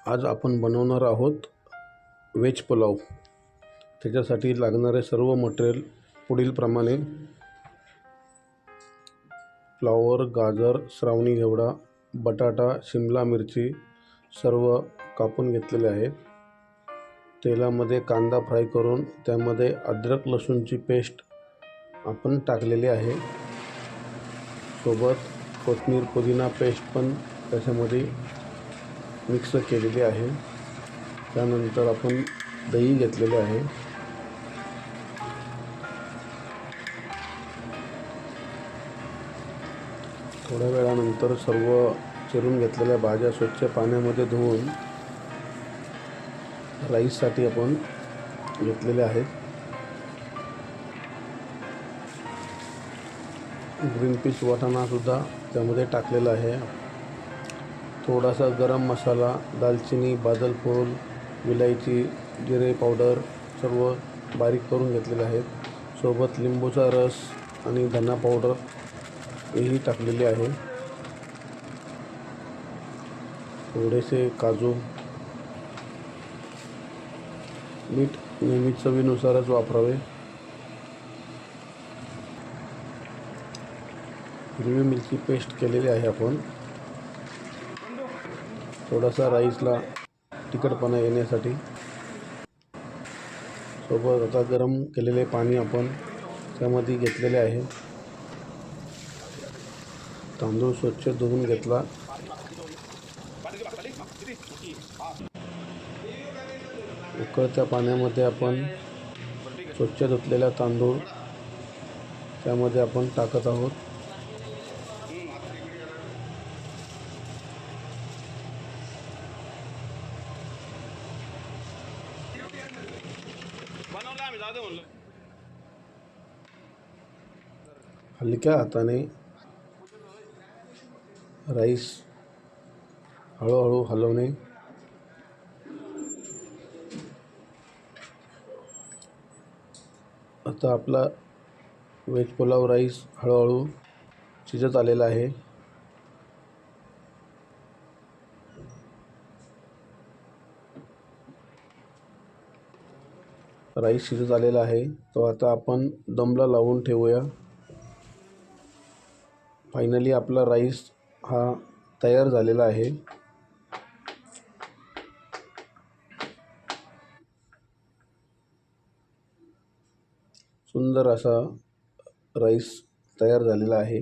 आज आपण बनवणार आहोत व्हेज पुलाव। त्याच्यासाठी लागणारे सर्व मटेरियल पुढील प्रमाणे: फ्लावर, गाजर, श्रावणी घेवडा, बटाटा, शिमला मिरची सर्व कापून घेतलेले आहेत। तेलामध्ये कांदा फ्राय करून त्यामध्ये अद्रक लसूणची पेस्ट आपण टाकलेली आहे। सोबत कोथिंबीर पुदिना पेस्ट पण त्याच्यामध्ये मिक्स केलेली आहे। त्यानंतर आपण दही घेतलेले आहे। थोड्या वेळानंतर सर्व चिरून घेतलेल्या भाज्या स्वच्छ पाण्यामध्ये धुवून राईससाठी आपण घेतलेले आहेत। ग्रीन पीस वाटाणा सुद्धा त्यामध्ये टाकलेला आहे। थोडासा गरम मसाला, दालचिनी, बादलफूल, विलायची, जिरे पावडर सर्व बारीक करून घेतलेले आहेत। सोबत लिंबूचा रस आणि धना पावडर हेही टाकलेले आहे। थोडेसे काजू, मीठ नेहमी चवीनुसारच वापरावे। हिरवी मिरची पेस्ट केलेली आहे आपण थोडासा राईसला तिखटपणा येण्यासाठी। सोबत आता गरम केलेले पाणी आपण त्यामध्ये घेतलेले आहे। तांदूळ स्वच्छ धुवून घेतला। उकळत्या पाण्यामध्ये आपण स्वच्छ धुतलेला तांदूळ त्यामध्ये आपण टाकत आहोत। हलक्या हाताने राईस हळूहळू हलवणे। आता आपला व्हेज पुलाव राईस हळूहळू शिजत आलेला आहे। राईस शिजत आलेला आहे तो आता आपण दमला लावून ठेवूया। फायनली आपला राईस हा तयार झालेला आहे। सुंदर असा राईस तयार झालेला आहे।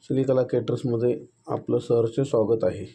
श्रीकला केटर्समध्ये आपलं सहर्ष स्वागत आहे।